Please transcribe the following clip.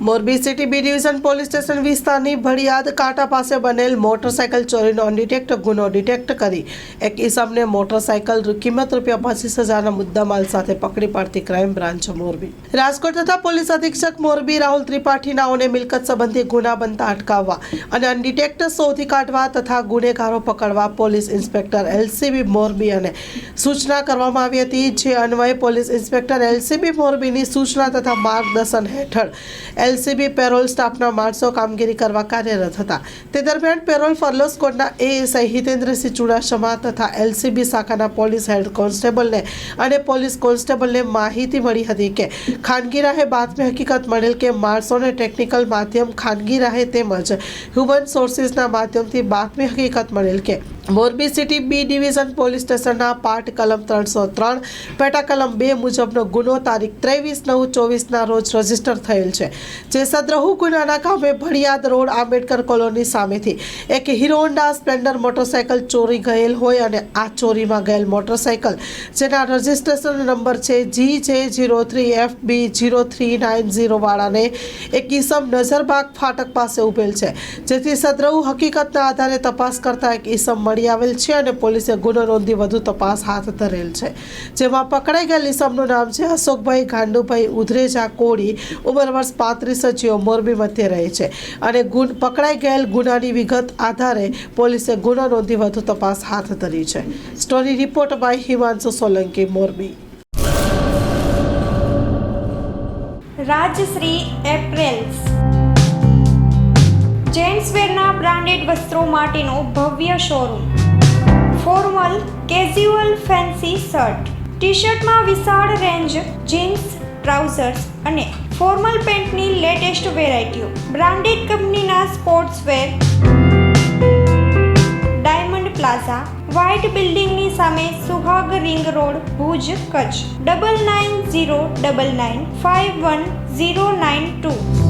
Morbi city B division police station વિસ્તારની ભડિયાદ કાંટા પાસે બનેલ મોટરસાયકલ ચોરીનો અનડિટેક્ટ ગુનો ડિટેક્ટ કરી એક ઈસમને મોટરસાયકલ કિંમત ₹25,000ના મુદ્દામાલ સાથે પકડી પાડતી ક્રાઇમ બ્રાન્ચ મોરબી રાજકોટ તથા પોલીસ અધિક્ષક મોરબી રાહુલ ત્રિપાઠીનાઓને મિલકત સંબંધી ગુના બનતા અટકાવવા અને અનડિટેક્ટ શોધી કાઢવા તથા ગુનેગારો પકડવા પોલીસ ઇન્સ્પેક્ટર એલસીબી મોરબી અને સૂચના કરવામાં આવી હતી। જે અન્વયે પોલીસ ઇન્સ્પેક્ટર એલસીબી મોરબીની સૂચના તથા માર્ગદર્શન હેઠળ એલસીબી પેરોલ સ્ટાફના માણસો કામગીરી કરવા કાર્યરત હતા। તે દરમિયાન પેરોલ ફરલો સ્કોડના એએસઆઈ હિતેન્દ્રસિંહ ચુડાસમા તથા એલસીબી શાખાના પોલીસ હેડ કોન્સ્ટેબલને અને પોલીસ કોન્સ્ટેબલને માહિતી મળી હતી કે ખાનગી રાહે બાતમી હકીકત મળેલ કે માણસોને ટેકનિકલ માધ્યમ ખાનગી રાહે તેમજ હ્યુમન સોર્સિસના માધ્યમથી બાતમી હકીકત મળેલ કે Morbi city B division police સ્ટેશનના પાર્ટ કલમ 303 પેટા કલમ 2 મુજબનો ગુનો તારીખ 23/9/24ના રોજ રજીસ્ટર થયેલ છે। જે સદ્રહુ ગુનાના કામે ભડિયાદ રોડ આંબેડકર કોલોની સામેથી એક હીરો હોન્ડા સ્પ્લેન્ડર મોટરસાયકલ ચોરી ગયેલ હોય અને આ ચોરીમાં ગયેલ મોટરસાયકલ જેના રજીસ્ટ્રેશન નંબર છે GJ03FB0390 વાળાને એક ઈસમ નજરબાગ ફાટક પાસે ઉભેલ છે। જેથી સદ્રહુ હકીકતના આધારે તપાસ કરતા એક ઈસમ મળી આવેલ છે અને પોલીસે ગુનો નોંધી વધુ તપાસ હાથ ધરેલ છે। જેમાં પકડાઈ ગયેલ ઈસમનું નામ છે અશોકભાઈ ગાંડુભાઈ ઉધરેજા કોળી, ઉંમર વર્ષ 35, જેઓ મોરબી મધ્ય રહે છે અને પકડાઈ ગયેલ ગુનાની વિગત આધારે પોલીસે ગુનો નોંધી વધુ તપાસ હાથ ધરી છે। Story report by Himanshu Solanki, Morbi. Rajshree apparels જેન્ટ્સવેરના બ્રાન્ડેડ વસ્ત્રો માટેનો ભવ્ય showroom. Formal, casual, fancy shirt, T શર્ટમાં વિશાળ રેન્જ, જીન્સ, ટ્રાઉઝર્સ અને ફોર્મલ પેન્ટની લેટેસ્ટ વેરાયટીઓ, બ્રાન્ડેડ કંપનીના સ્પોર્ટ્સવેર। ડાયમંડ પ્લાઝા, વ્હાઇટ બિલ્ડિંગની સામે, સુહાગ રિંગ રોડ, ભુજ, કચ્છ। 9909951092।